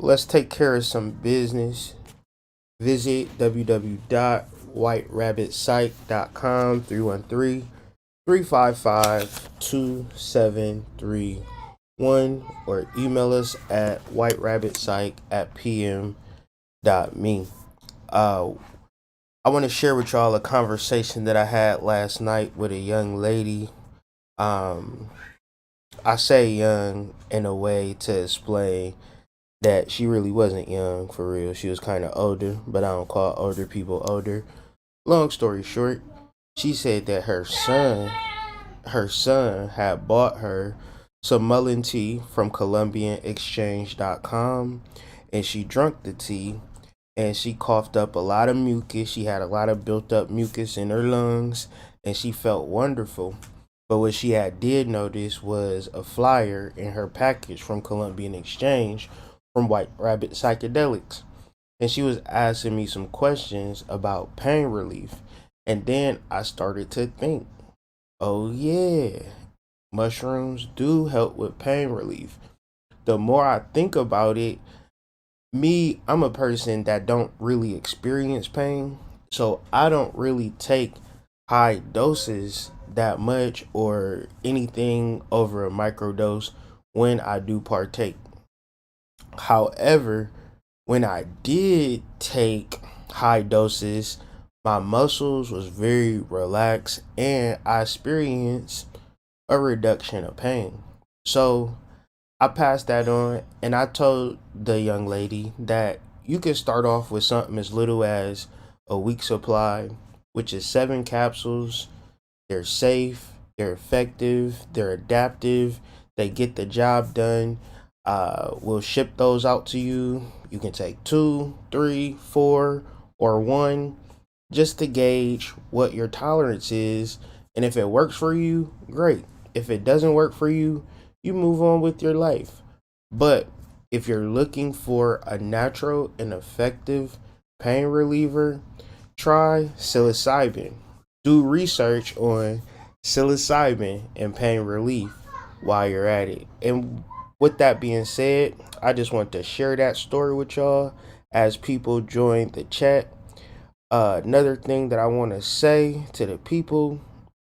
let's take care of some business. Visit www.whiterabbitpsych.com 313-355-2731 or email us at whiterabbitpsych@pm.me. Uh, I want to share with y'all a conversation that I had last night with a young lady. Um, I say young in a way to explain that she really wasn't young for real. She was kind of older, but I don't call older people older. Long story short, she said that her son had bought her some mullein tea from colombianexchange.com, and she drank the tea and she coughed up a lot of mucus. She had a lot of built up mucus in her lungs and she felt wonderful. But what she had did notice was a flyer in her package from Colombian Exchange from White Rabbit Psychedelics. And she was asking me some questions about pain relief. And then I started to think, oh yeah, mushrooms do help with pain relief. The more I think about it, I'm a person that don't really experience pain, so I don't really take high doses that much or anything over a microdose when I do partake. However, when I did take high doses, my muscles was very relaxed and I experienced a reduction of pain. So I passed that on and I told the young lady that you can start off with something as little as a week supply, which is 7 capsules. They're safe, they're effective, they're adaptive, they get the job done. We'll ship those out to you. You can take two, three, four, or one just to gauge what your tolerance is. And if it works for you, great. If it doesn't work for you, you move on with your life. But if you're looking for a natural and effective pain reliever, try psilocybin. Do research on psilocybin and pain relief while you're at it. And with that being said, I just want to share that story with y'all as people join the chat. Another thing that I want to say to the people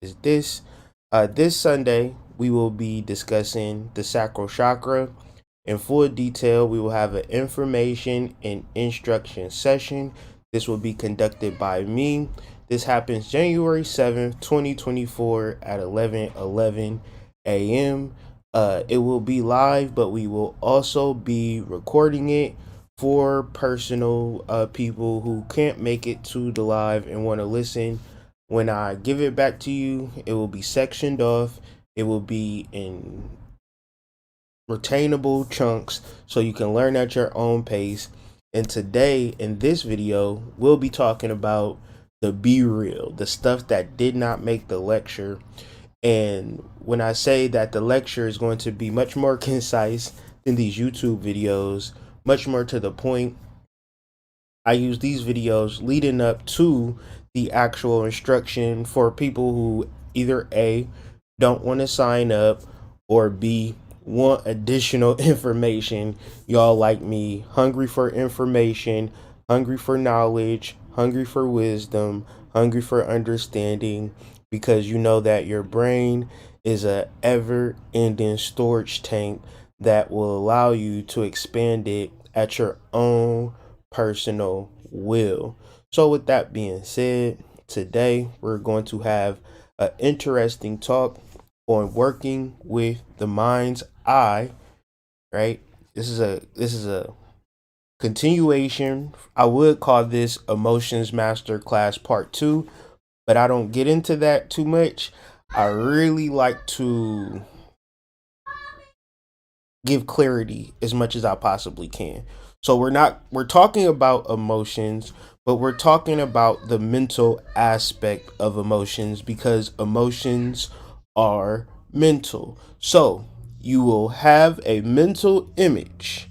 is this. This Sunday, we will be discussing the sacral chakra in full detail. We will have an information and instruction session. This will be conducted by me. This happens January 7th, 2024 at 11:11 a.m. It will be live, but we will also be recording it for personal people who can't make it to the live and want to listen. When I give it back to you, it will be sectioned off. It will be in retainable chunks so you can learn at your own pace. And today in this video, we'll be talking about the be real, the stuff that did not make the lecture. And when I say that the lecture is going to be much more concise than these YouTube videos, much more to the point, I use these videos leading up to the actual instruction for people who either A, don't want to sign up, or B, want additional information. Y'all like me, hungry for information, hungry for knowledge, hungry for wisdom, hungry for understanding, because you know that your brain is a ever-ending storage tank that will allow you to expand it at your own personal will. So with that being said, today we're going to have an interesting talk on working with the mind's eye, right? This is a continuation. I would call this Emotions Master Class Part 2, but I don't get into that too much. I really like to give clarity as much as I possibly can. So we're talking about emotions, but we're talking about the mental aspect of emotions because emotions are mental. So you will have a mental image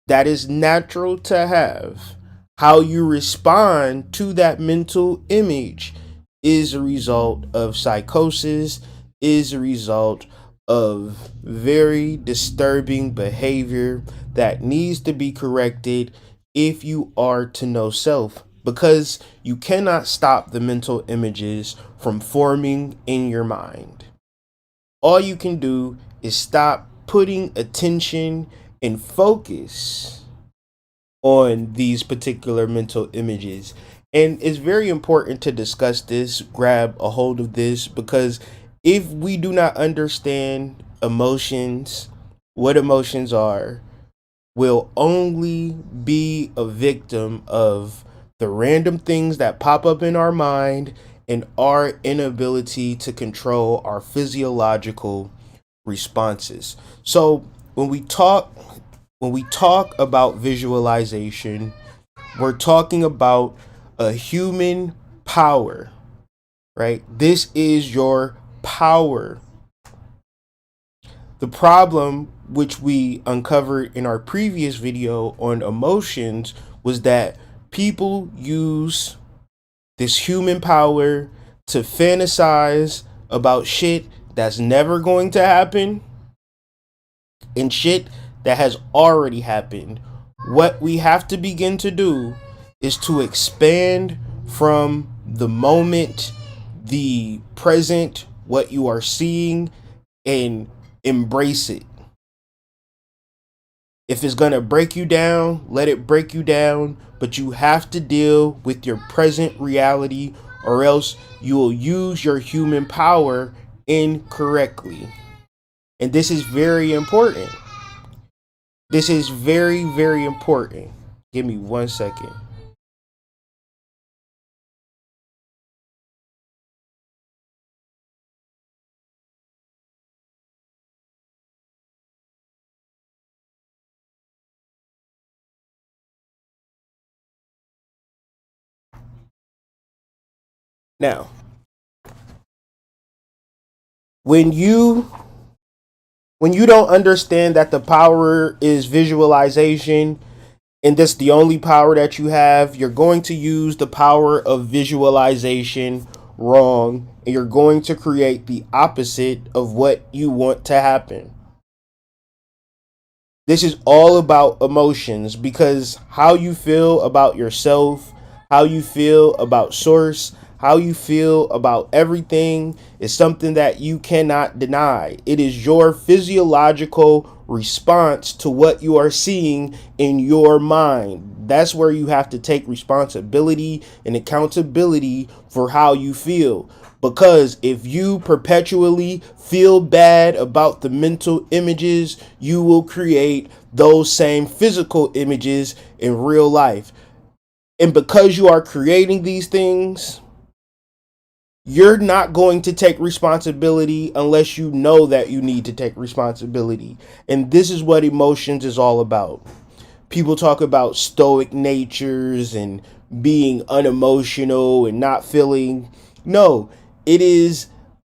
that is natural to have. How you respond to that mental image is a result of psychosis, is a result of very disturbing behavior that needs to be corrected if you are to know self, because you cannot stop the mental images from forming in your mind. All you can do is stop putting attention and focus on these particular mental images. And it's very important to discuss this, grab a hold of this, because if we do not understand emotions, what emotions are, we'll only be a victim of the random things that pop up in our mind and our inability to control our physiological responses. So when we talk about visualization, we're talking about a human power, right? This is your power. The problem, which we uncovered in our previous video on emotions, was that people use this human power to fantasize about shit that's never going to happen and shit that has already happened. What we have to begin to do is to expand from the moment, the present, what you are seeing, and embrace it. If it's going to break you down, let it break you down, but you have to deal with your present reality, or else you will use your human power incorrectly. And this is very important. This is very, very important. Give me 1 second. Now, when you when you don't understand that the power is visualization and that's the only power that you have, you're going to use the power of visualization wrong, and you're going to create the opposite of what you want to happen. This is all about emotions, because how you feel about yourself, how you feel about source, how you feel about everything is something that you cannot deny. It is your physiological response to what you are seeing in your mind. That's where you have to take responsibility and accountability for how you feel. Because if you perpetually feel bad about the mental images, you will create those same physical images in real life. And because you are creating these things, you're not going to take responsibility unless you know that you need to take responsibility. And this is what emotions is all about. People talk about stoic natures and being unemotional and not feeling. No, it is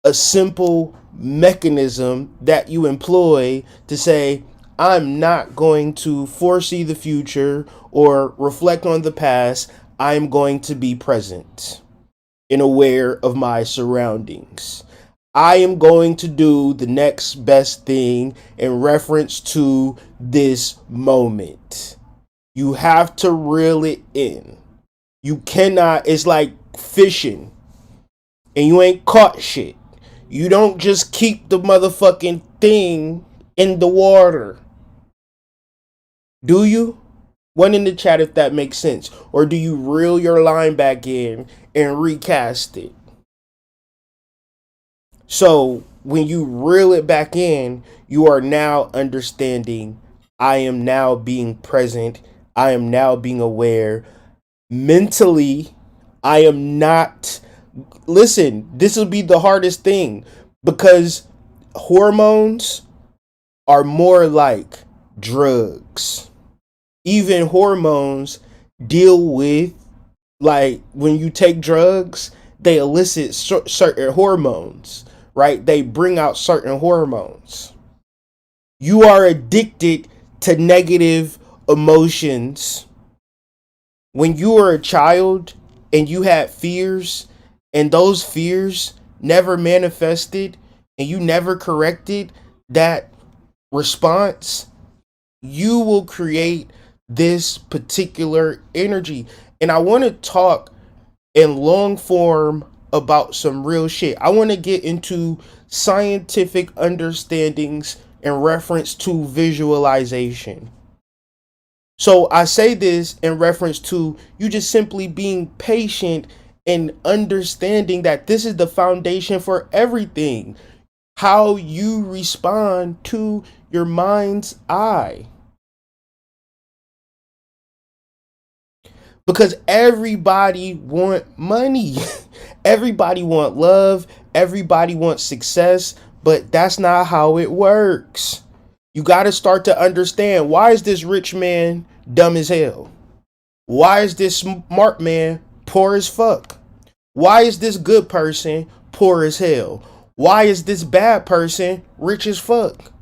a simple mechanism that you employ to say, I'm not going to foresee the future or reflect on the past. I'm going to be present and aware of my surroundings. I am going to do the next best thing in reference to this moment. You have to reel it in. You cannot, it's like fishing and you ain't caught shit. You don't just keep the motherfucking thing in the water. Do you? One in the chat if that makes sense. Or do you reel your line back in and recast it? So when you reel it back in, you are now understanding, I am now being present. I am now being aware. Mentally, I am not. Listen, this will be the hardest thing, because hormones are more like drugs. Even hormones deal with, like, when you take drugs, they elicit certain hormones, right? They bring out certain hormones. You are addicted to negative emotions. When you were a child and you had fears, and those fears never manifested and you never corrected, that response, you will create this particular energy. And I want to talk in long form about some real shit. I want to get into scientific understandings in reference to visualization. So I say this in reference to you just simply being patient and understanding that this is the foundation for everything. How you respond to your mind's eye. Because everybody want money. Everybody want love. Everybody wants success, but that's not how it works. You got to start to understand, why is this rich man dumb as hell? Why is this smart man poor as fuck? Why is this good person poor as hell? Why is this bad person rich as fuck?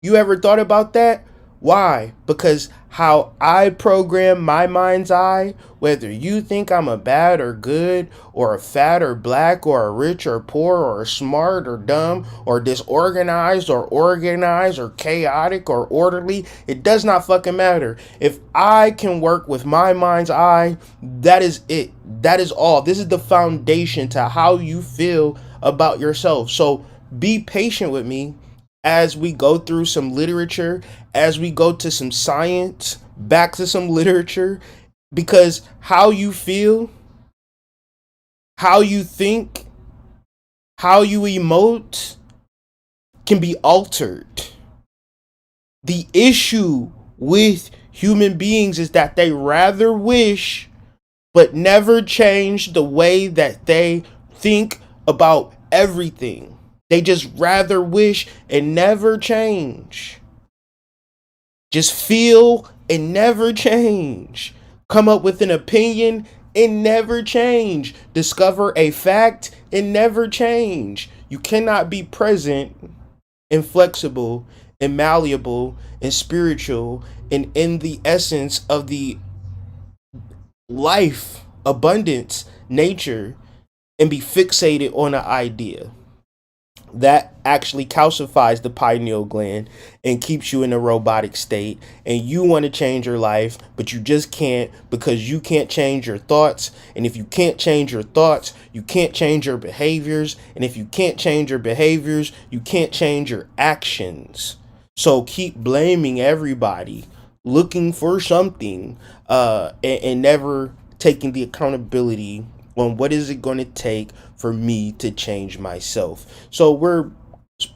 You ever thought about that? Why? Because how I program my mind's eye, whether you think I'm a bad or good, or a fat or black, or a rich or poor, or smart or dumb, or disorganized or organized, or chaotic or orderly, it does not fucking matter. If I can work with my mind's eye, that is it. That is all. This is the foundation to how you feel about yourself. So be patient with me as we go through some literature, as we go to some science, back to some literature, because how you feel, how you think, how you emote can be altered. The issue with human beings is that they rather wish but never change the way that they think about everything. They just rather wish and never change. Just feel and never change. Come up with an opinion and never change. Discover a fact and never change. You cannot be present and flexible and malleable and spiritual and in the essence of the life, abundance, nature, and be fixated on an idea that actually calcifies the pineal gland and keeps you in a robotic state. And you want to change your life, but you just can't, because you can't change your thoughts. And if you can't change your thoughts, you can't change your behaviors. And if you can't change your behaviors, you can't change your actions. So keep blaming everybody, looking for something, and never taking the accountability on what is it going to take for me to change myself. So we're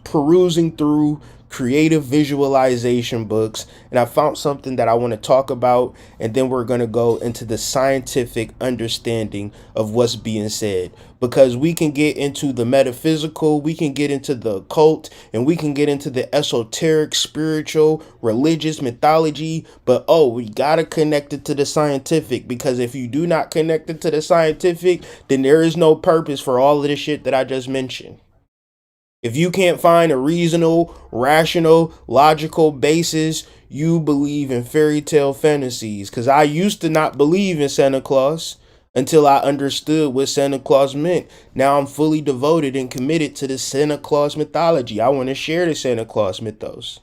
perusing through creative visualization books, and I found something that I want to talk about, and then we're going to go into the scientific understanding of what's being said, because we can get into the metaphysical, we can get into the occult, and we can get into the esoteric, spiritual, religious mythology, but we got to connect it to the scientific, because if you do not connect it to the scientific, then there is no purpose for all of the shit that I just mentioned. If you can't find a reasonable, rational, logical basis, you believe in fairy tale fantasies. Because I used to not believe in Santa Claus until I understood what Santa Claus meant. Now I'm fully devoted and committed to the Santa Claus mythology. I want to share the Santa Claus mythos.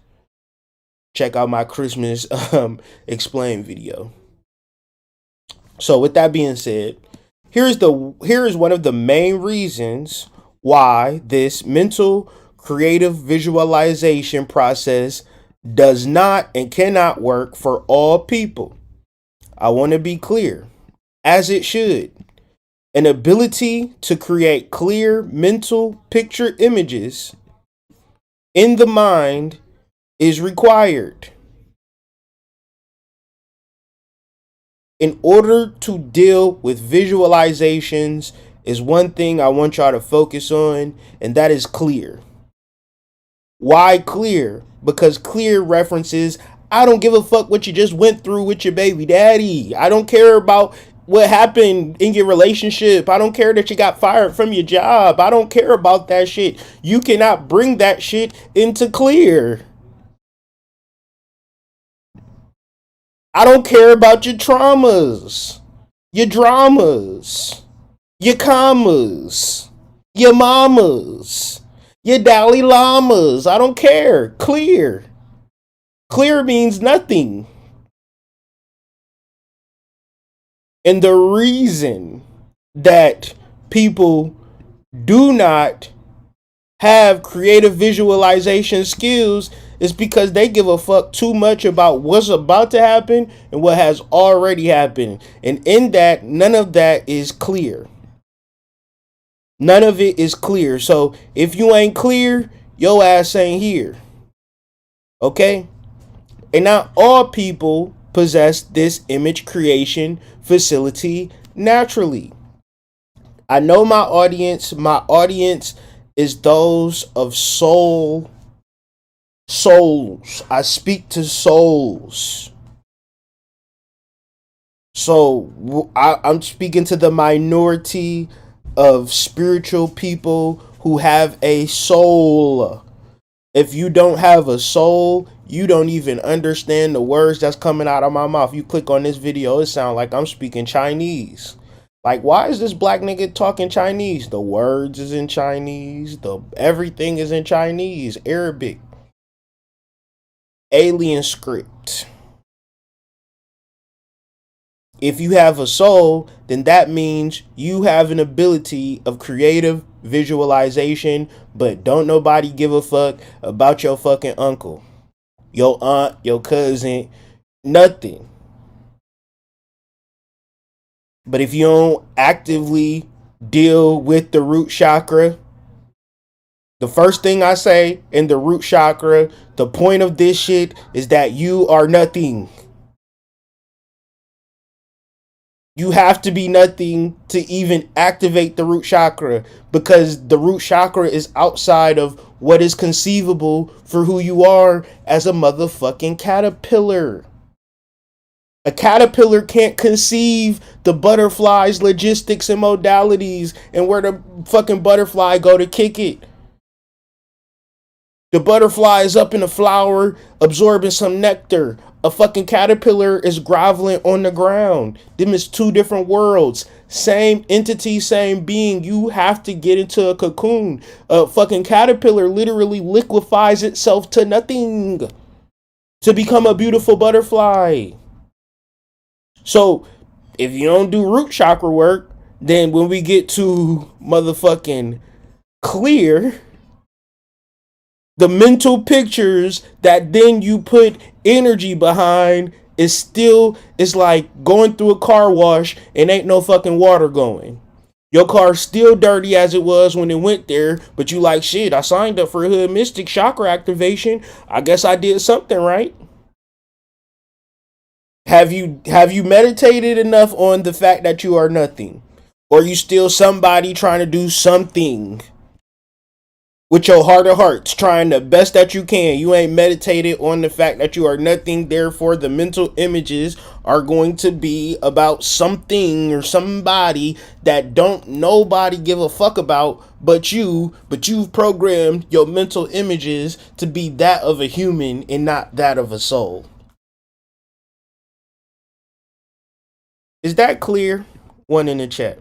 Check out my Christmas explain video. So with that being said, here is one of the main reasons why this mental creative visualization process does not and cannot work for all people. I want to be clear, as it should. An ability to create clear mental picture images in the mind is required. In order to deal with visualizations, is one thing I want y'all to focus on, and that is clear. Why clear? Because clear references, I don't give a fuck what you just went through with your baby daddy. I don't care about what happened in your relationship. I don't care that you got fired from your job. I don't care about that shit. You cannot bring that shit into clear. I don't care about your traumas, your dramas, your commas, your mamas. Your Dalai Lamas. I don't care. Clear. Clear means nothing. And the reason that people do not have creative visualization skills is because they give a fuck too much about what's about to happen and what has already happened. And in that, none of that is clear. None of it is clear. So if you ain't clear, your ass ain't here. Okay? And not all people possess this image creation facility naturally. I know my audience. My audience is those of souls. I speak to souls. So I'm speaking to the minority of spiritual people who have a soul. If you don't have a soul, you don't even understand the words that's coming out of my mouth. You click on this video, it sounds like I'm speaking Chinese. Like, why is this black nigga talking Chinese? The words is in Chinese. Everything is in Chinese, Arabic, alien script. If you have a soul, then that means you have an ability of creative visualization, but don't nobody give a fuck about your fucking uncle, your aunt, your cousin, nothing. But if you don't actively deal with the root chakra, the first thing I say in the root chakra, the point of this shit is that you are nothing. You have to be nothing to even activate the root chakra, because the root chakra is outside of what is conceivable for who you are as a motherfucking caterpillar. A caterpillar can't conceive the butterfly's logistics and modalities and where the fucking butterfly go to kick it. The butterfly is up in the flower absorbing some nectar. A fucking caterpillar is groveling on the ground. Them is two different worlds. Same entity, same being. You have to get into a cocoon. A fucking caterpillar literally liquefies itself to nothing to become a beautiful butterfly. So if you don't do root chakra work, then when we get to motherfucking clear, the mental pictures that then you put energy behind is like going through a car wash and ain't no fucking water going. Your car's still dirty as it was when it went there, but you like, shit, I signed up for Hood Mystic chakra activation. I guess I did something right. Have you meditated enough on the fact that you are nothing? Or are you still somebody trying to do something with your heart of hearts, trying the best that you can? You ain't meditated on the fact that you are nothing. Therefore, the mental images are going to be about something or somebody that don't nobody give a fuck about but you. But you've programmed your mental images to be that of a human and not that of a soul. Is that clear? One in the chat.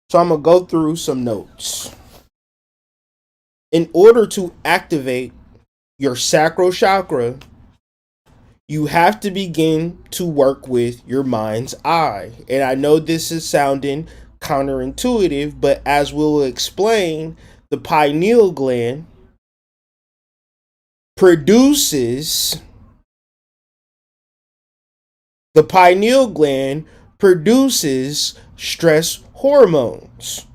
So I'm going to go through some notes. In order to activate your sacral chakra, you have to begin to work with your mind's eye. And I know this is sounding counterintuitive, but as we'll explain, the pineal gland produces stress hormones.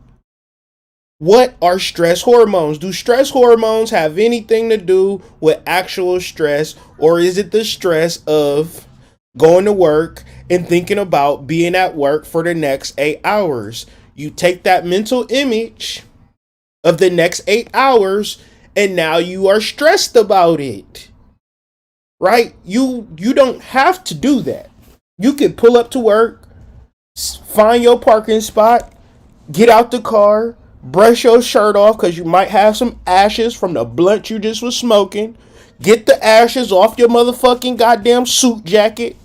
What are stress hormones? Do stress hormones have anything to do with actual stress, or is it the stress of going to work and thinking about being at work for the next 8 hours? You take that mental image of the next 8 hours and now you are stressed about it. Right? You don't have to do that. You can pull up to work, find your parking spot, get out the car, brush your shirt off because you might have some ashes from the blunt you just was smoking. Get the ashes off your motherfucking goddamn suit jacket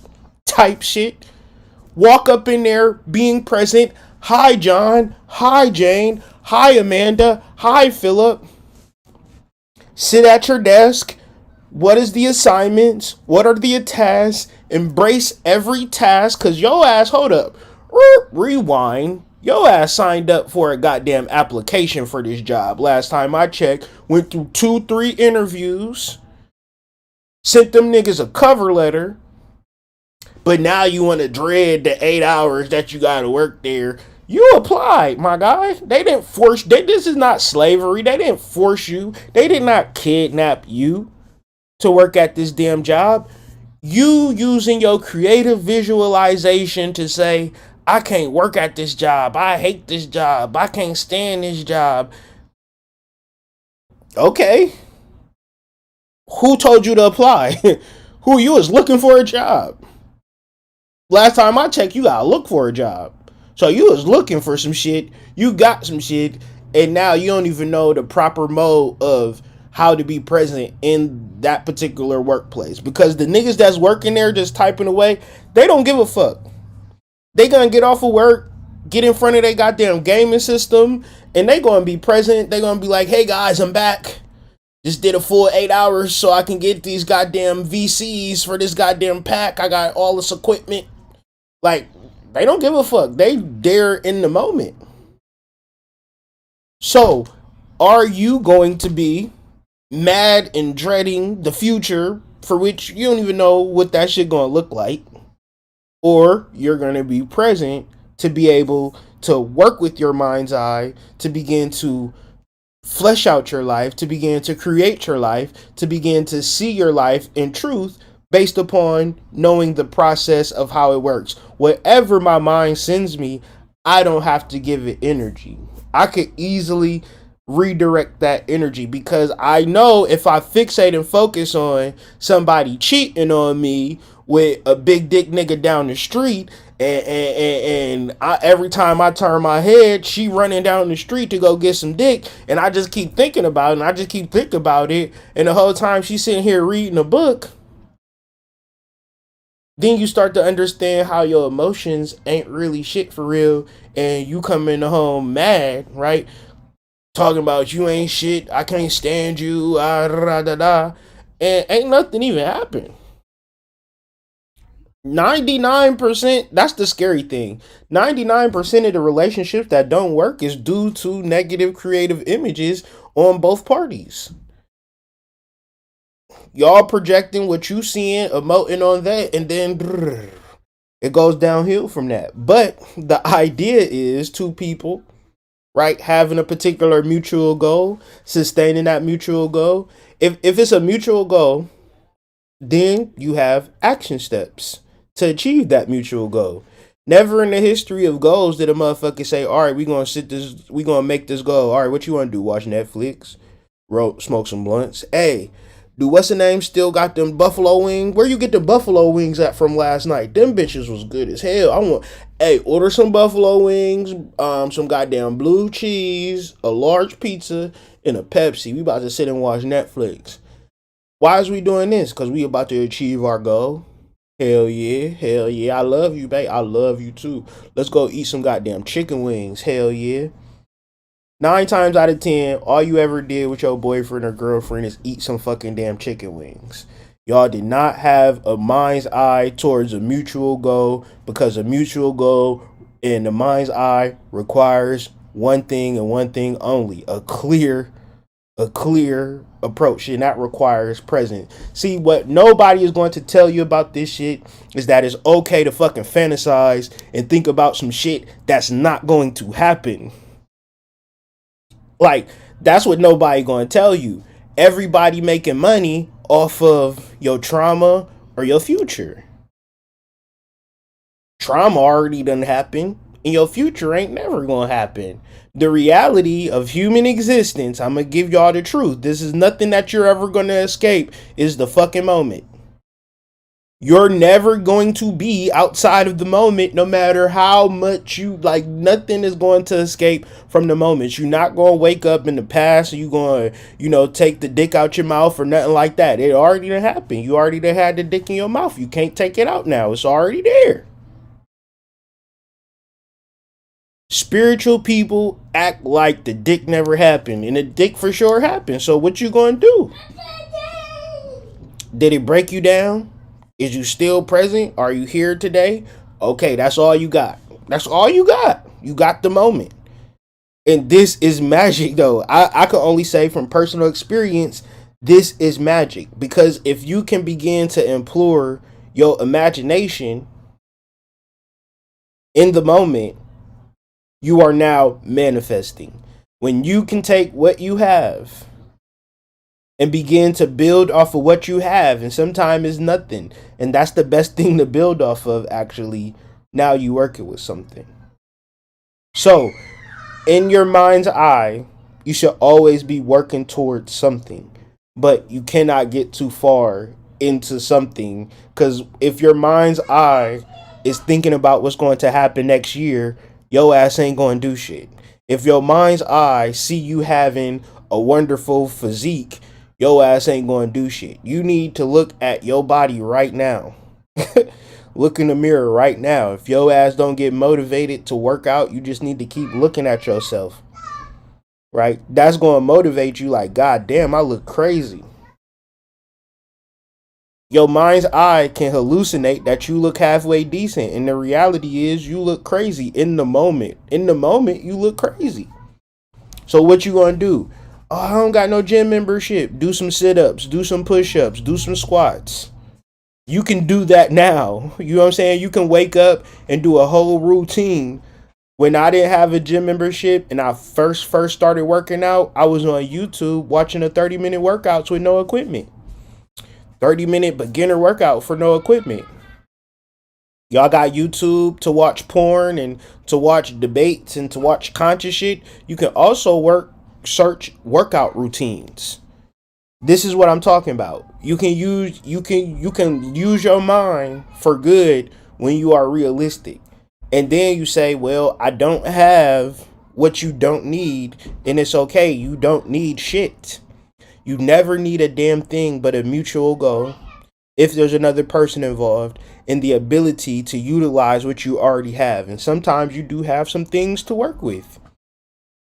type shit. Walk up in there being present, Hi, John. Hi, Jane. Hi, Amanda. Hi, Philip. Sit at your desk. What is the assignments? What are the tasks? Embrace every task, cause yo ass, hold up. Rewind. Yo ass signed up for a goddamn application for this job. Last time I checked, went through 2, 3 interviews, sent them niggas a cover letter, but now you want to dread the 8 hours that you gotta work there. You applied, my guy. They didn't force. This is not slavery. They didn't force you. They did not kidnap you to work at this damn job. You using your creative visualization to say, I can't work at this job. I hate this job. I can't stand this job. Okay. Who told you to apply? Who you was looking for a job? Last time I checked, you gotta look for a job. So you was looking for some shit, you got some shit, and now you don't even know the proper mode of how to be present in that particular workplace. Because the niggas that's working there just typing away, they don't give a fuck. They gonna get off of work, get in front of their goddamn gaming system, and they gonna be present. They gonna be like, hey guys, I'm back. Just did a full 8 hours so I can get these goddamn VCs for this goddamn pack. I got all this equipment. Like, they don't give a fuck. They there in the moment. So, are you going to be mad and dreading the future for which you don't even know what that shit gonna look like? Or you're gonna be present to be able to work with your mind's eye to begin to flesh out your life, to begin to create your life, to begin to see your life in truth based upon knowing the process of how it works. Whatever my mind sends me, I don't have to give it energy. I could easily redirect that energy because I know if I fixate and focus on somebody cheating on me with a big dick nigga down the street, every time I turn my head, she running down the street to go get some dick, and I just keep thinking about it, and I just keep thinking about it, and the whole time she's sitting here reading a book, then you start to understand how your emotions ain't really shit for real, and you come in the home mad, right? Talking about you ain't shit, I can't stand you, da da da da, and ain't nothing even happened. 99%, that's the scary thing. 99% of the relationships that don't work is due to negative creative images on both parties. Y'all projecting what you seeing, emoting on that, and then it goes downhill from that. But the idea is two people, right, having a particular mutual goal, sustaining that mutual goal. If it's a mutual goal, then you have action steps to achieve that mutual goal. Never in the history of goals did a motherfucker say, all right, we gonna make this goal. All right, what you wanna do? Watch Netflix, smoke some blunts. Hey, do what's the name still got them buffalo wings? Where you get the buffalo wings at from last night? Them bitches was good as hell. Order some buffalo wings, some goddamn blue cheese, a large pizza, and a Pepsi. We about to sit and watch Netflix. Why is we doing this? Because we about to achieve our goal. Hell yeah, hell yeah. I love you, babe. I love you too. Let's go eat some goddamn chicken wings. Hell yeah. 9 times out of 10, all you ever did with your boyfriend or girlfriend is eat some fucking damn chicken wings. Y'all did not have a mind's eye towards a mutual goal, because a mutual goal in the mind's eye requires one thing and one thing only: a clear approach, and that requires present. See, what nobody is going to tell you about this shit is that it's okay to fucking fantasize and think about some shit that's not going to happen. Like, that's what nobody going to tell you. Everybody making money off of your trauma or your future. Trauma already done happened, and your future ain't never gonna happen. The reality of human existence, I'm gonna give y'all the truth. This is nothing that you're ever gonna escape, is the fucking moment. You're never going to be outside of the moment, no matter how much you like. Nothing is going to escape from the moment. You're not going to wake up in the past and you're going to, take the dick out your mouth or nothing like that. It already done happened. You already done had the dick in your mouth. You can't take it out now. It's already there. Spiritual people act like the dick never happened, and the dick for sure happened. So what you gonna do? Did it break you down? Is you still present? Are you here today? Okay, that's all you got. That's all you got. You got the moment. And this is magic, though. I can only say from personal experience, this is magic. Because if you can begin to implore your imagination in the moment, you are now manifesting. When you can take what you have and begin to build off of what you have, and sometimes it's nothing, and that's the best thing to build off of. Actually, now you working with something. So in your mind's eye, you should always be working towards something, but you cannot get too far into something, because if your mind's eye is thinking about what's going to happen next year, your ass ain't going to do shit. If your mind's eye see you having a wonderful physique, your ass ain't going to do shit. You need to look at your body right now. Look in the mirror right now. If your ass don't get motivated to work out, you just need to keep looking at yourself. Right? That's going to motivate you like, God damn, I look crazy. Your mind's eye can hallucinate that you look halfway decent. And the reality is you look crazy in the moment. In the moment, you look crazy. So what you going to do? Oh, I don't got no gym membership. Do some sit-ups. Do some push-ups. Do some squats. You can do that now. You know what I'm saying? You can wake up and do a whole routine. When I didn't have a gym membership and I first started working out, I was on YouTube watching a 30-minute workouts with no equipment. 30-minute beginner workout for no equipment. Y'all got YouTube to watch porn and to watch debates and to watch conscious shit. You can also search workout routines. This is what I'm talking about. You can use your mind for good when you are realistic. And then you say, well, I don't have what you don't need, and it's okay. You don't need shit. You never need a damn thing but a mutual goal, if there's another person involved, and the ability to utilize what you already have. And sometimes you do have some things to work with.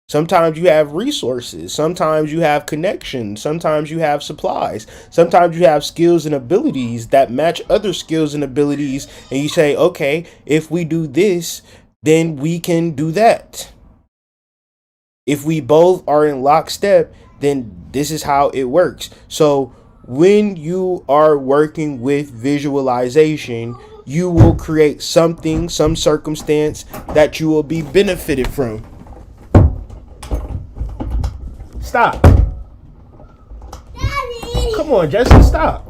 Sometimes you have resources. Sometimes you have connections. Sometimes you have supplies. Sometimes you have skills and abilities that match other skills and abilities. And you say, okay, if we do this, then we can do that. If we both are in lockstep, then this is how it works. So when you are working with visualization, you will create something, some circumstance that you will be benefited from. Stop. Daddy. Come on, Jesse, stop.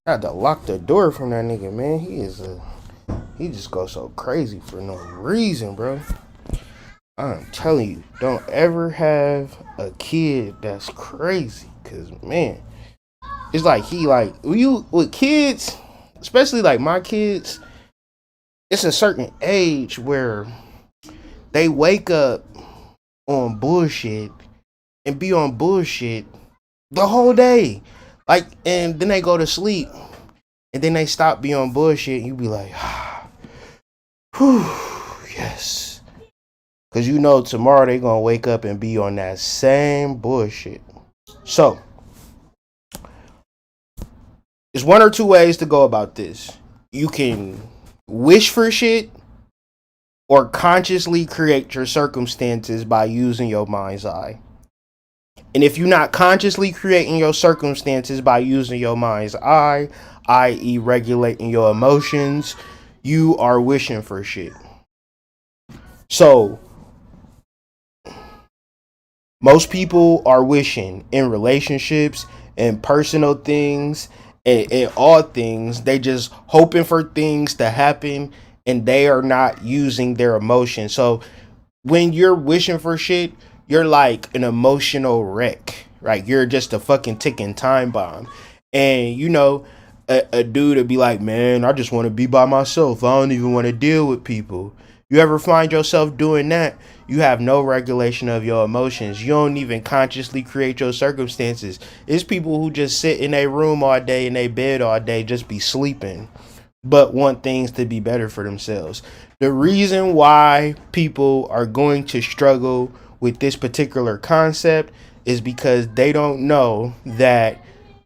I had to lock the door from that nigga, man. He just goes so crazy for no reason, bro. I'm telling you, don't ever have a kid that's crazy, cause man, it's like you with kids, especially like my kids. It's a certain age where they wake up on bullshit and be on bullshit the whole day. Like, and then they go to sleep and then they stop being on bullshit. And you be like, whew, yes. Because you know tomorrow they going to wake up and be on that same bullshit. So, there's one or two ways to go about this. You can wish for shit or consciously create your circumstances by using your mind's eye. And if you're not consciously creating your circumstances by using your mind's eye, i.e. regulating your emotions, you are wishing for shit. So, most people are wishing in relationships and personal things and all things. They just hoping for things to happen and they are not using their emotions. So when you're wishing for shit, you're like an emotional wreck, right? You're just a fucking ticking time bomb. And you know, a dude would be like, man, I just want to be by myself. I don't even want to deal with people. You ever find yourself doing that? You have no regulation of your emotions. You don't even consciously create your circumstances. It's people who just sit in a room all day, in a bed all day, just be sleeping, but want things to be better for themselves. The reason why people are going to struggle with this particular concept is because they don't know that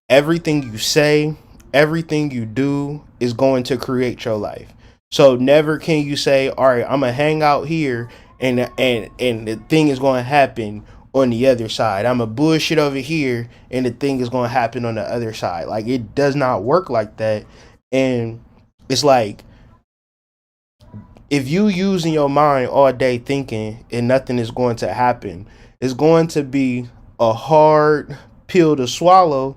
everything you say, everything you do is going to create your life. So never can you say, all right, I'm gonna hang out here and the thing is gonna happen on the other side. I'm gonna bullshit over here and the thing is gonna happen on the other side. Like, it does not work like that. And it's like, if you using your mind all day thinking and nothing is going to happen, it's going to be a hard pill to swallow.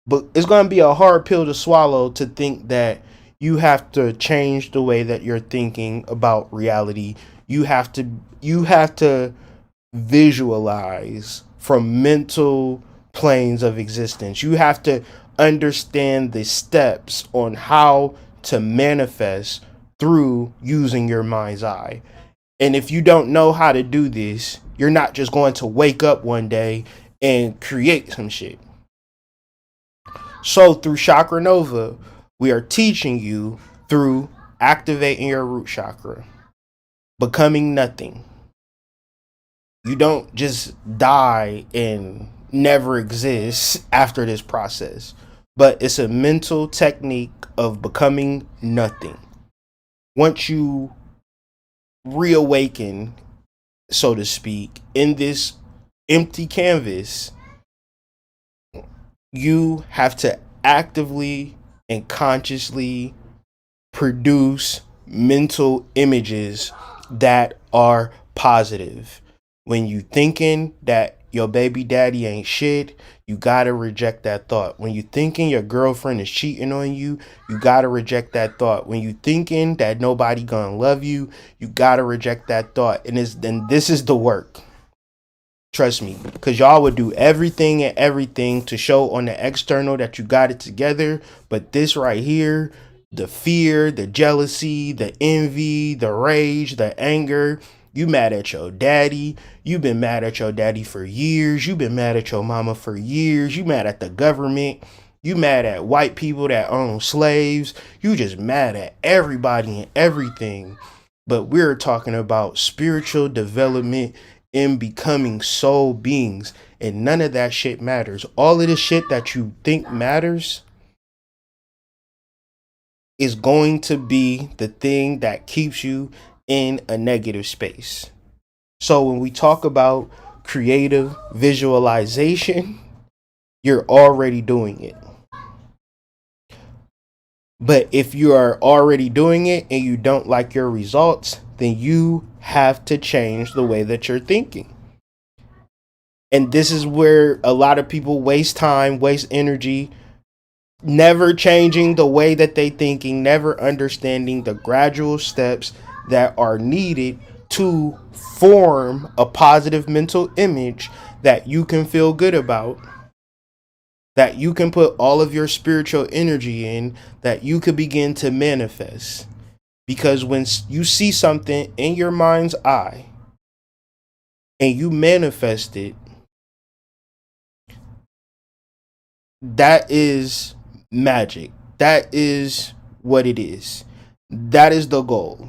But it's going to be a hard pill to swallow to think that you have to change the way that you're thinking about reality. You have to visualize from mental planes of existence. You have to understand the steps on how to manifest through using your mind's eye. And if you don't know how to do this, you're not just going to wake up one day and create some shit. So through Chakra Nova, we are teaching you through activating your root chakra, becoming nothing. You don't just die and never exist after this process, but it's a mental technique of becoming nothing. Once you reawaken, so to speak, in this empty canvas, you have to actively and consciously produce mental images that are positive. When you thinking that your baby daddy ain't shit, you gotta reject that thought. When you thinking your girlfriend is cheating on you, you gotta reject that thought. When you thinking that nobody gonna love you, you gotta reject that thought. And this is the work. Trust me, because y'all would do everything to show on the external that you got it together. But this right here, the fear, the jealousy, the envy, the rage, the anger, you mad at your daddy. You've been mad at your daddy for years. You've been mad at your mama for years. You mad at the government. You mad at white people that own slaves. You just mad at everybody and everything. But we're talking about spiritual development in becoming soul beings, and none of that shit matters. All of the shit that you think matters is going to be the thing that keeps you in a negative space. So when we talk about creative visualization, you're already doing it. But if you are already doing it and you don't like your results, then you have to change the way that you're thinking. And this is where a lot of people waste time, waste energy, never changing the way that they thinking, never understanding the gradual steps that are needed to form a positive mental image that you can feel good about, that you can put all of your spiritual energy in, that you could begin to manifest. Because when you see something in your mind's eye and you manifest it, that is magic. That is what it is. That is the goal.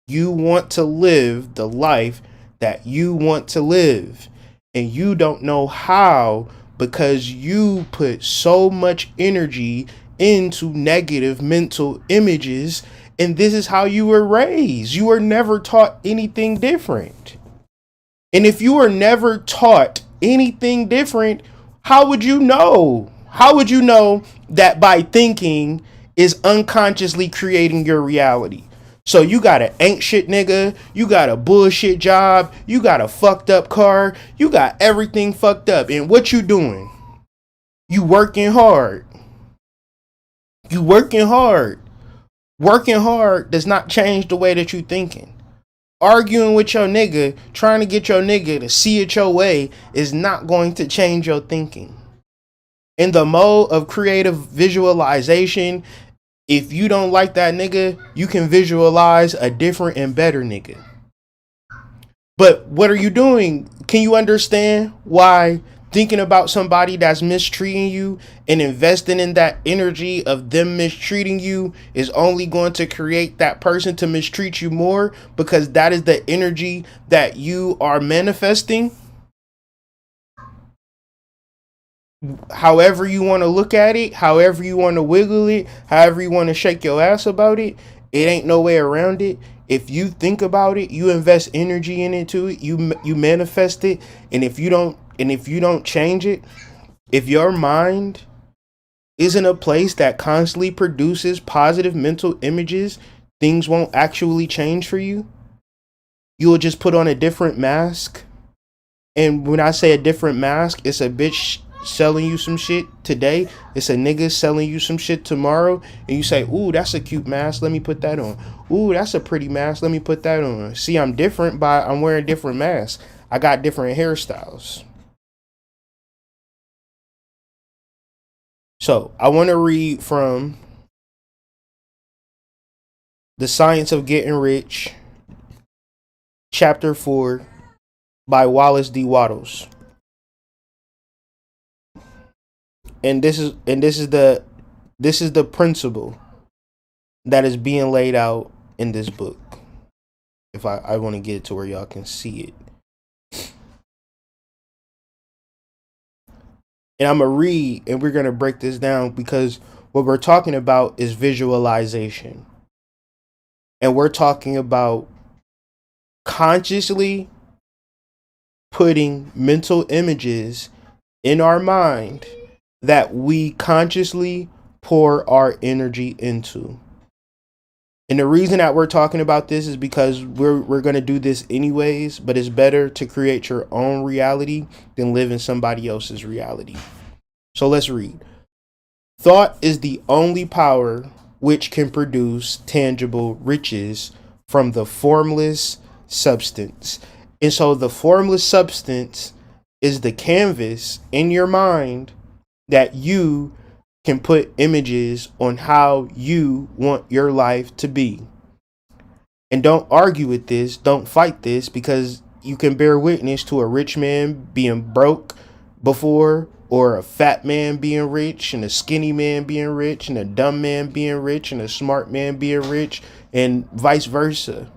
You want to live the life that you want to live, and you don't know how because you put so much energy into negative mental images, and this is how you were raised. You were never taught anything different. And if you were never taught anything different, how would you know? How would you know that by thinking is unconsciously creating your reality? So you got an ain't shit nigga, you got a bullshit job, you got a fucked up car, you got everything fucked up. And what you doing? You working hard. You working hard. Working hard does not change the way that you thinking. Arguing with your nigga, trying to get your nigga to see it your way is not going to change your thinking. In the mode of creative visualization, If you don't like that nigga, you can visualize a different and better nigga. But what are you doing? Can you understand why thinking about somebody that's mistreating you and investing in that energy of them mistreating you is only going to create that person to mistreat you more, because that is the energy that you are manifesting? However you want to look at it, however you want to wiggle it, however you want to shake your ass about it, it ain't no way around it. If you think about it, you invest energy in it to it, you manifest it, and if you don't change it, if your mind isn't a place that constantly produces positive mental images, things won't actually change for you. You will just put on a different mask. And when I say a different mask, it's a bitch selling you some shit today. It's a nigga selling you some shit tomorrow. And you say, ooh, that's a cute mask. Let me put that on. Ooh, that's a pretty mask. Let me put that on. See, I'm different by I'm wearing different masks. I got different hairstyles. So I want to read from The Science of Getting Rich, Chapter 4 by Wallace D. Wattles. And this is the principle that is being laid out in this book. If I want to get it to where y'all can see it. And I'm going to read and we're going to break this down, because what we're talking about is visualization. And we're talking about consciously putting mental images in our mind that we consciously pour our energy into. And the reason that we're talking about this is because we're going to do this anyways, but it's better to create your own reality than live in somebody else's reality. So let's read. Thought is the only power which can produce tangible riches from the formless substance. And so the formless substance is the canvas in your mind that you can put images on how you want your life to be. And don't argue with this, don't fight this, because you can bear witness to a rich man being broke before, or a fat man being rich, and a skinny man being rich, and a dumb man being rich, and a smart man being rich, and vice versa.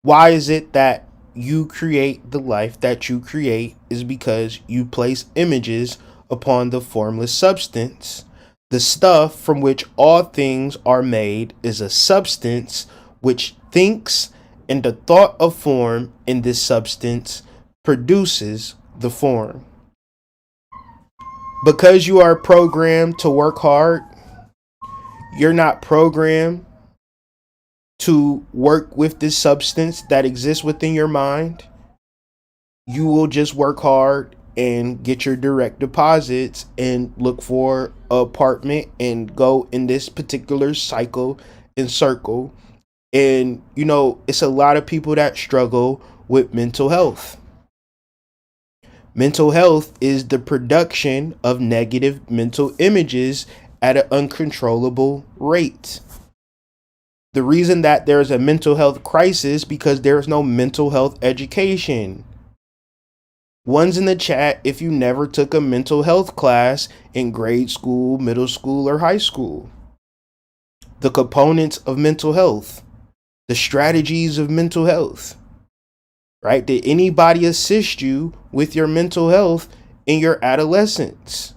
Why is it that you create the life that you create? Is because you place images upon the formless substance. The stuff from which all things are made is a substance which thinks, and the thought of form in this substance produces the form. Because you are programmed to work hard, you're not programmed to work with this substance that exists within your mind. You will just work hard and get your direct deposits and look for an apartment and go in this particular cycle and circle. And it's a lot of people that struggle with mental health. Mental health is the production of negative mental images at an uncontrollable rate. The reason that there's a mental health crisis because there's no mental health education. One's in the chat if you never took a mental health class in grade school, middle school, or high school. The components of mental health, the strategies of mental health, right? Did anybody assist you with your mental health in your adolescence?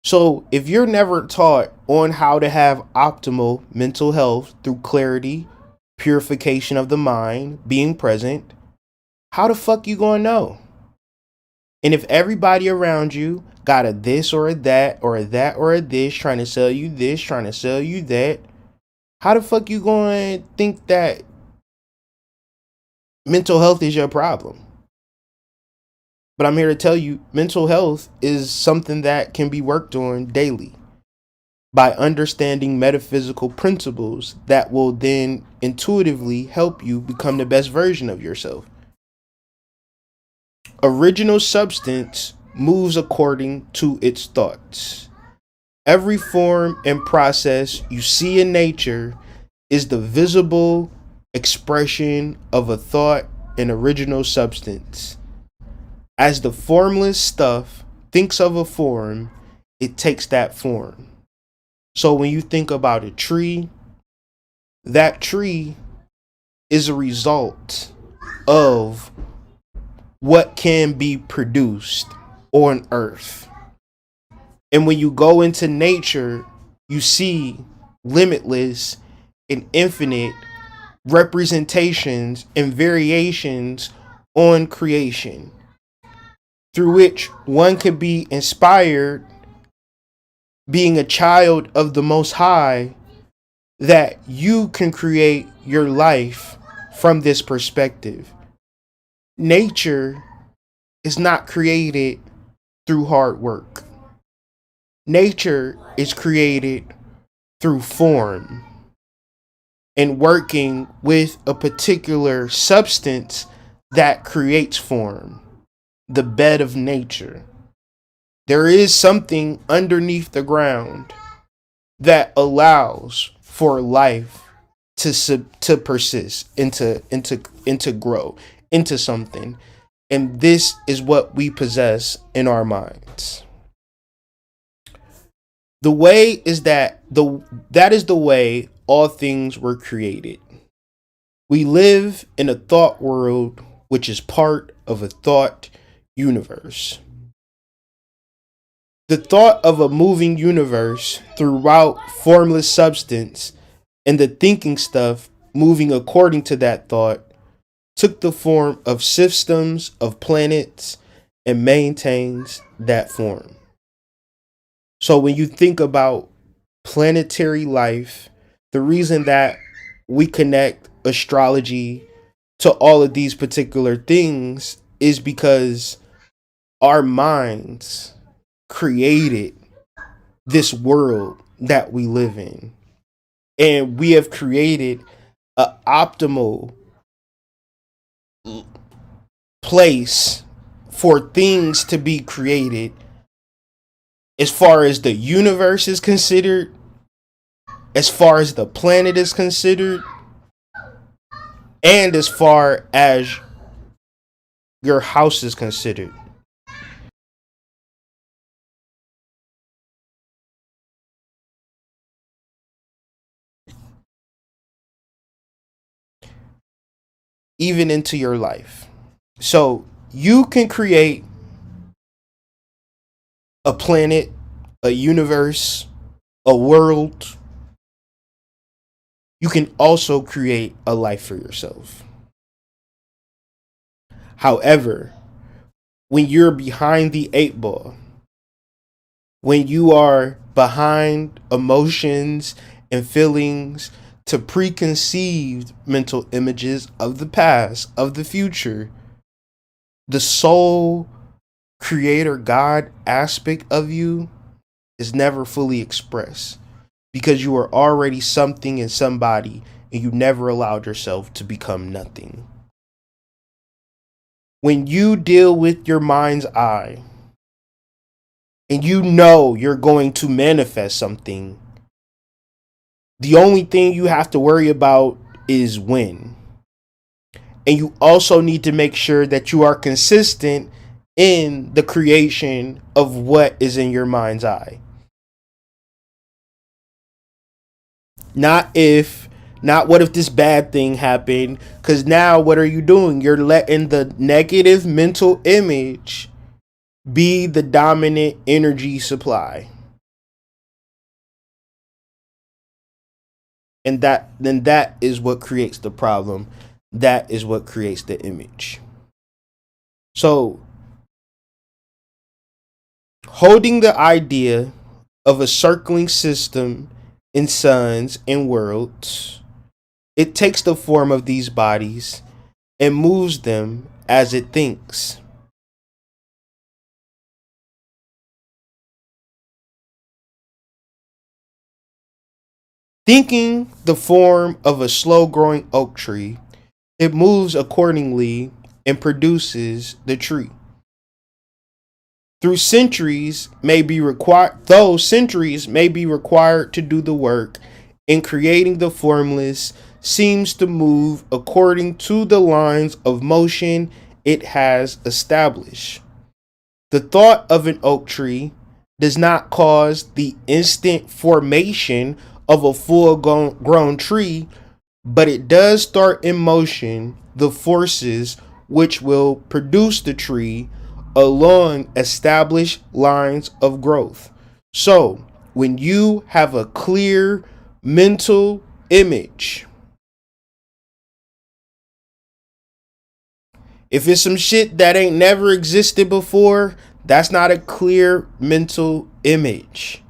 So if you're never taught on how to have optimal mental health through clarity, purification of the mind, being present, how the fuck you gonna know? And if everybody around you got a this or a that or a that or a this, trying to sell you this, trying to sell you that, how the fuck you gonna think that mental health is your problem? But I'm here to tell you, mental health is something that can be worked on daily by understanding metaphysical principles that will then intuitively help you become the best version of yourself. Original substance moves according to its thoughts. Every form and process you see in nature is the visible expression of a thought and original substance. As the formless stuff thinks of a form, it takes that form. So when you think about a tree, that tree is a result of what can be produced on earth. And when you go into nature, you see limitless and infinite representations and variations on creation through which one could be inspired, being a child of the Most High, that you can create your life from this perspective. Nature is not created through hard work. Nature is created through form and working with a particular substance that creates form, the bed of nature. There is something underneath the ground that allows for life to persist, into grow into something, and this is what we possess in our minds. The way is that is the way all things were created. We live in a thought world which is part of a thought universe. The thought of a moving universe throughout formless substance and the thinking stuff moving according to that thought took the form of systems of planets and maintains that form. So when you think about planetary life, the reason that we connect astrology to all of these particular things is because our minds created this world that we live in. And we have created an optimal place for things to be created as far as the universe is considered, as far as the planet is considered, and as far as your house is considered. Even into your life. So you can create a planet, a universe, a world. You can also create a life for yourself. However, when you're behind the eight ball, when you are behind emotions and feelings to preconceived mental images of the past, of the future, the soul creator God aspect of you is never fully expressed because you are already something and somebody and you never allowed yourself to become nothing. When you deal with your mind's eye and you know you're going to manifest something, the only thing you have to worry about is when. And you also need to make sure that you are consistent in the creation of what is in your mind's eye. Not what if this bad thing happened, because now what are you doing? You're letting the negative mental image be the dominant energy supply. And that is what creates the problem. That is what creates the image. So holding the idea of a circling system in suns and worlds, it takes the form of these bodies and moves them as it thinks. Thinking the form of a slow growing oak tree, it moves accordingly and produces the tree. through centuries may be required those centuries may be required to do the work in creating the formless seems to move according to the lines of motion it has established. The thought of an oak tree does not cause the instant formation of a full grown tree, but it does start in motion the forces which will produce the tree along established lines of growth. So, when you have a clear mental image, if it's some shit that ain't never existed before, that's not a clear mental image.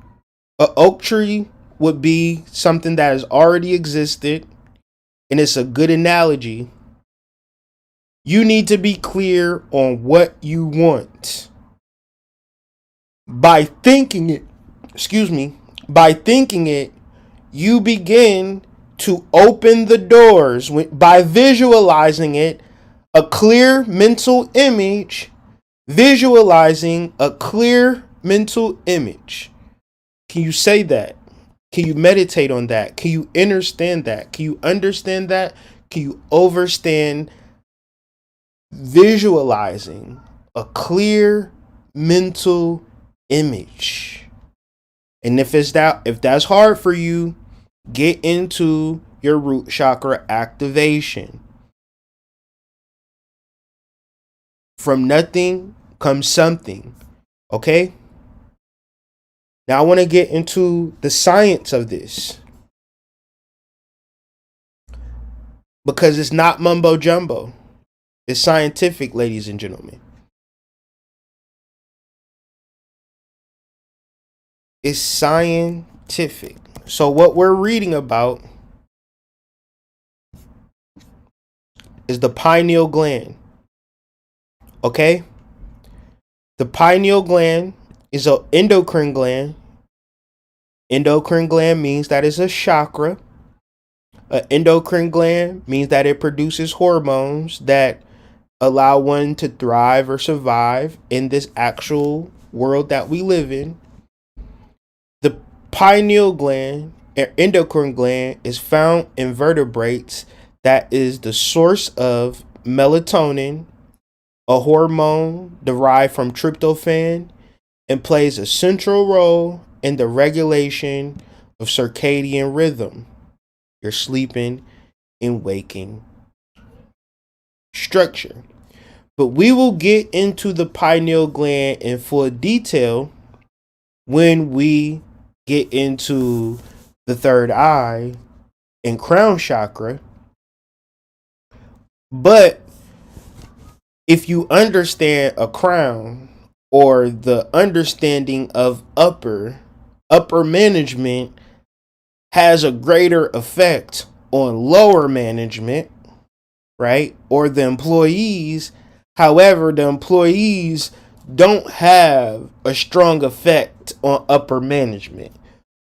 A oak tree would be something that has already existed, and it's a good analogy. You need to be clear on what you want. By thinking it, by thinking it, you begin to open the doors by visualizing it, a clear mental image, visualizing a clear mental image. Can you say that? Can you meditate on that? Can you understand that? Can you understand that? Can you overstand visualizing a clear mental image? And if that's hard for you, get into your root chakra activation. From nothing comes something. Okay? Now I want to get into the science of this, because it's not mumbo jumbo. It's scientific, ladies and gentlemen. It's scientific. So what we're reading about is the pineal gland. Okay? The pineal gland is an endocrine gland. Endocrine gland means that it's a chakra. An endocrine gland means that it produces hormones that allow one to thrive or survive in this actual world that we live in. The pineal gland, or endocrine gland, is found in vertebrates that is the source of melatonin, a hormone derived from tryptophan, and plays a central role in the regulation of circadian rhythm, your sleeping and waking structure. But we will get into the pineal gland in full detail when we get into the third eye and crown chakra. But if you understand a crown, or the understanding of upper management has a greater effect on lower management, right? Or the employees. However, the employees don't have a strong effect on upper management,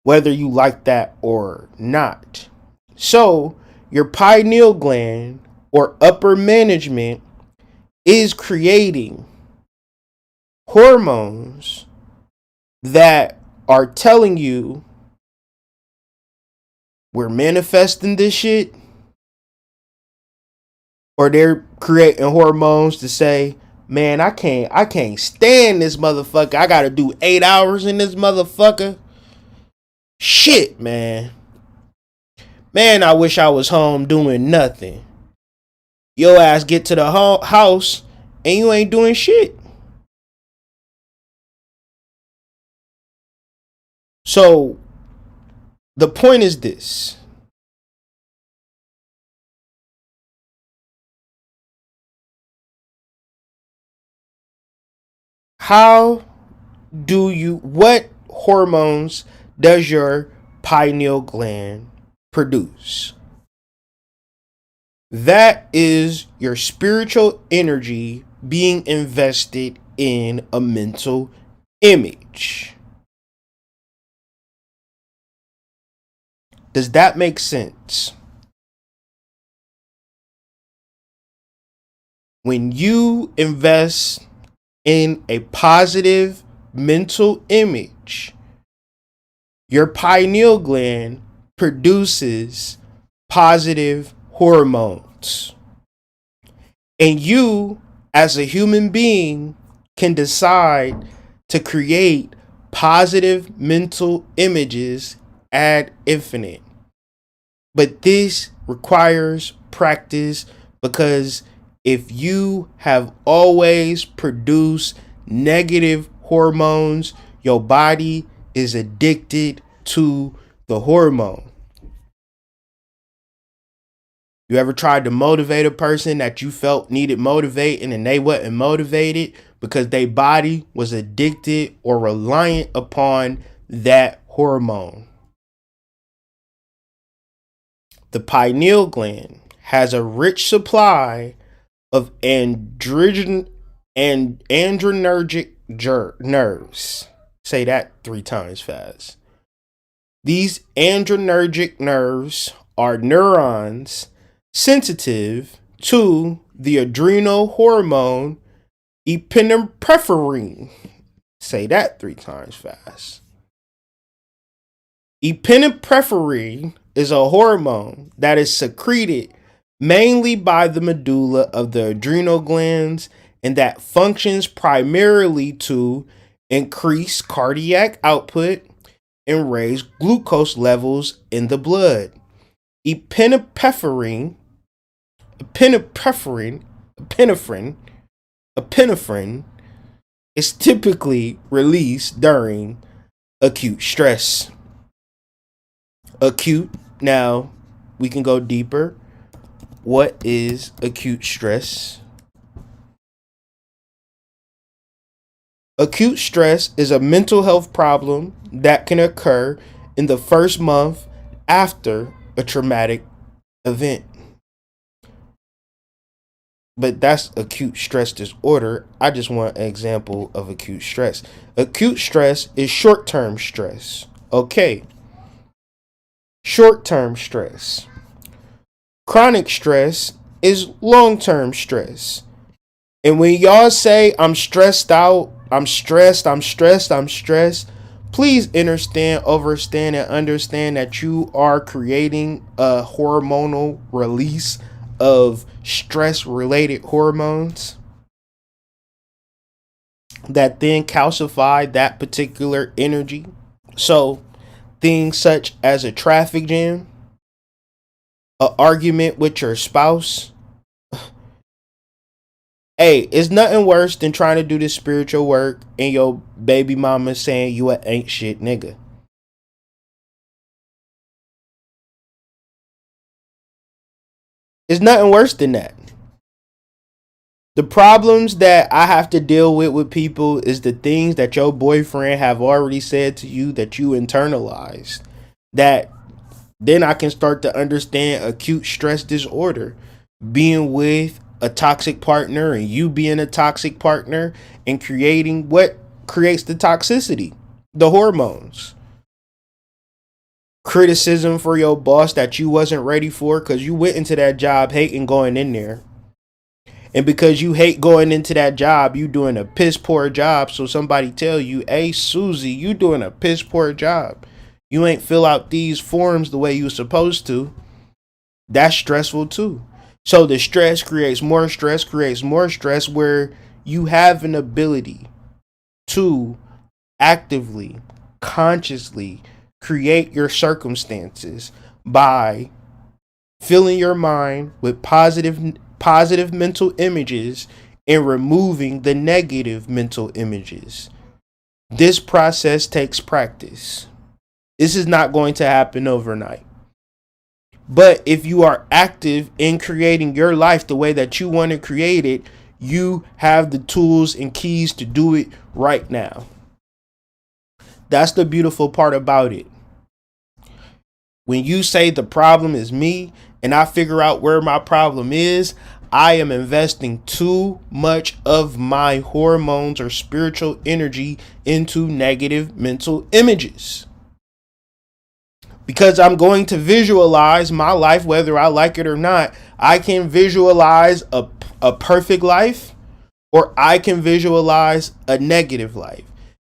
whether you like that or not. So, your pineal gland or upper management is creating hormones that are telling you we're manifesting this shit, or they're creating hormones to say, man, I can't stand this motherfucker. I gotta do 8 hours in this motherfucker. Shit, man. Man, I wish I was home doing nothing. Your ass get to the house and you ain't doing shit. So, the point is this. What hormones does your pineal gland produce? That is your spiritual energy being invested in a mental image. Does that make sense? When you invest in a positive mental image, your pineal gland produces positive hormones. And you, as a human being, can decide to create positive mental images ad infinite. But this requires practice, because if you have always produced negative hormones, your body is addicted to the hormone. You ever tried to motivate a person that you felt needed motivating and they wasn't motivated because their body was addicted or reliant upon that hormone? The pineal gland has a rich supply of adrenergic nerves. Say that 3 times fast. These adrenergic nerves are neurons sensitive to the adrenal hormone epinephrine. Say that 3 times fast. Epinephrine is a hormone that is secreted mainly by the medulla of the adrenal glands and that functions primarily to increase cardiac output and raise glucose levels in the blood. Epinephrine is typically released during acute stress. Acute, now we can go deeper. What is acute stress? Acute stress is a mental health problem that can occur in the first month after a traumatic event. But that's acute stress disorder. I just want an example of acute stress. Acute stress is short-term stress. Okay. Short-term stress. Chronic stress is long-term stress. And when y'all say I'm stressed out, I'm stressed, please understand that you are creating a hormonal release of stress-related hormones that then calcify that particular energy. So things such as a traffic jam, an argument with your spouse. Hey, it's nothing worse than trying to do this spiritual work and your baby mama saying you an ain't shit nigga. It's nothing worse than that. The problems that I have to deal with people is the things that your boyfriend have already said to you that you internalized. That then I can start to understand acute stress disorder. Being with a toxic partner and you being a toxic partner and creating what creates the toxicity, the hormones. Criticism for your boss that you wasn't ready for because you went into that job hating going in there. And because you hate going into that job, you doing a piss poor job. So somebody tell you, hey, Susie, you doing a piss poor job. You ain't fill out these forms the way you supposed to. That's stressful too. So the stress creates more stress where you have an ability to actively, consciously create your circumstances by filling your mind with positive mental images and removing the negative mental images. This process takes practice. This is not going to happen overnight. But if you are active in creating your life the way that you want to create it, you have the tools and keys to do it right now. That's the beautiful part about it. When you say the problem is me and I figure out where my problem is, I am investing too much of my hormones or spiritual energy into negative mental images. Because I'm going to visualize my life, whether I like it or not. I can visualize a perfect life, or I can visualize a negative life.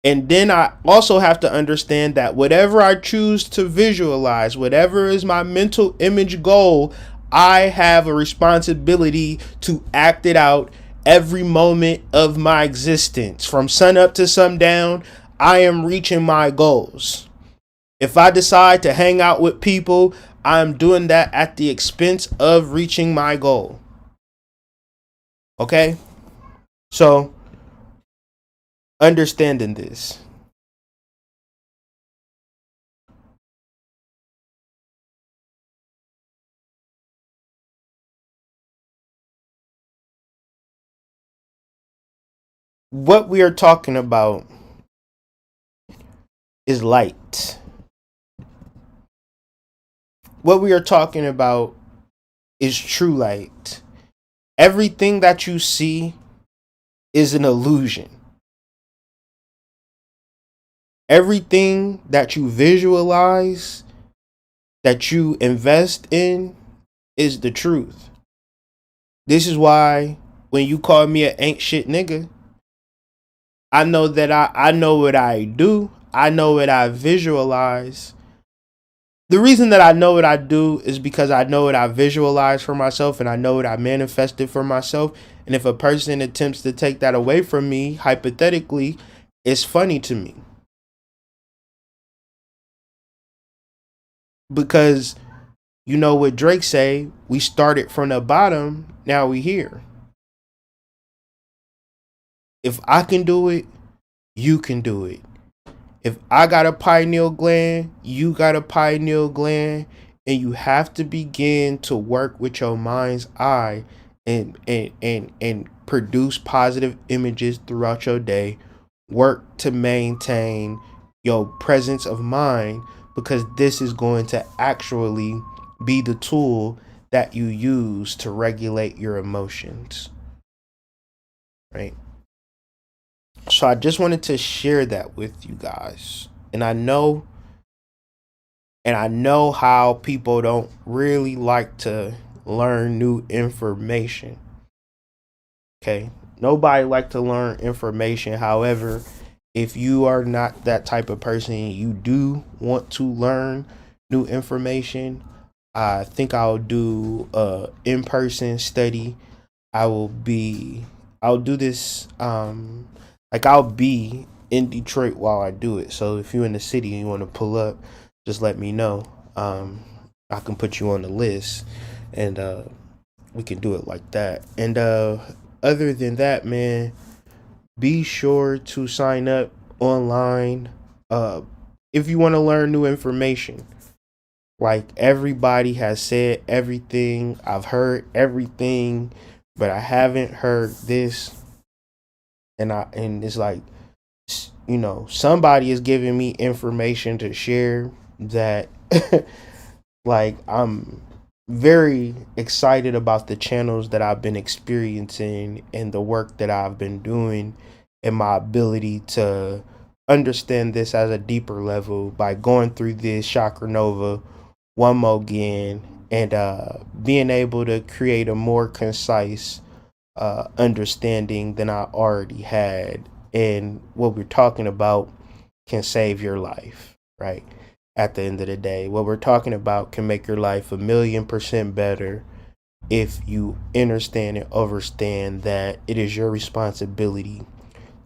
And then I also have to understand that whatever I choose to visualize, whatever is my mental image goal, I have a responsibility to act it out every moment of my existence. From sun up to sundown, I am reaching my goals. If I decide to hang out with people, I'm doing that at the expense of reaching my goal. Okay? So, understanding this, what we are talking about is light. What we are talking about is true light. Everything that you see is an illusion. Everything that you visualize, that you invest in, is the truth. This is why when you call me an ain't shit nigga, I know that I know what I do. I know what I visualize. The reason that I know what I do is because I know what I visualize for myself and I know what I manifested for myself. And if a person attempts to take that away from me, hypothetically, it's funny to me. Because you know what Drake say, we started from the bottom, now we here. If I can do it, you can do it. If I got a pineal gland, you got a pineal gland, and you have to begin to work with your mind's eye and produce positive images throughout your day. Work to maintain your presence of mind because this is going to actually be the tool that you use to regulate your emotions. Right? So I just wanted to share that with you guys. And I know how people don't really like to learn new information. Okay? Nobody like to learn information. However, if you are not that type of person and you do want to learn new information, I think I'll do a in-person study. I'll do this like I'll be in Detroit while I do it. So if you're in the city and you want to pull up, just let me know. I can put you on the list and we can do it like that. And other than that, man, be sure to sign up online uh if you want to learn new information. Like everybody has said everything, I've heard everything, but I haven't heard this. And it's like, somebody is giving me information to share that like I'm very excited about the channels that I've been experiencing and the work that I've been doing and my ability to understand this at a deeper level by going through this chakra nova one more again and being able to create a more concise understanding than I already had. And what we're talking about can save your life, right? At the end of the day, what we're talking about can make your life 1,000,000% better if you understand and understand that it is your responsibility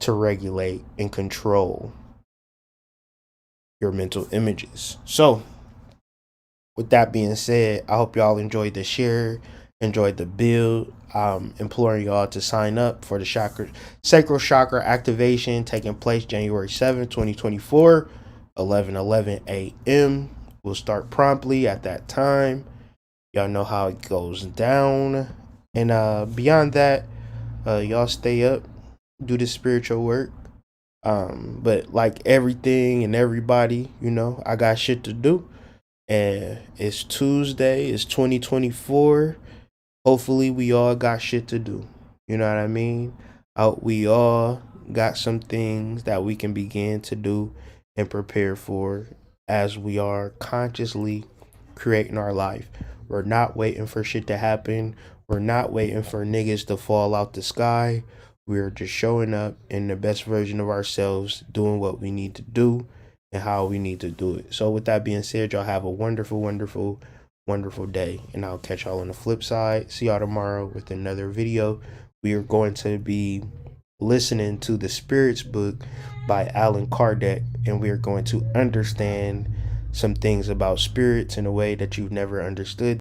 to regulate and control your mental images. So, with that being said, I hope y'all enjoyed the share, enjoyed the build. Imploring y'all to sign up for the sacral chakra activation taking place January 7th, 2024, 11:11 a.m. We'll start promptly at that time. Y'all know how it goes down. And beyond that, y'all stay up, do the spiritual work. But like everything and everybody, I got shit to do. And it's Tuesday, it's 2024. Hopefully we all got shit to do. You know what I mean? We all got some things that we can begin to do and prepare for as we are consciously creating our life. We're not waiting for shit to happen. We're not waiting for niggas to fall out the sky. We are just showing up in the best version of ourselves, doing what we need to do and how we need to do it. So, with that being said, y'all have a wonderful, wonderful, wonderful day. And I'll catch y'all on the flip side. See y'all tomorrow with another video. We are going to be listening to the Spirits book by Alan Kardec, and we are going to understand some things about spirits in a way that you've never understood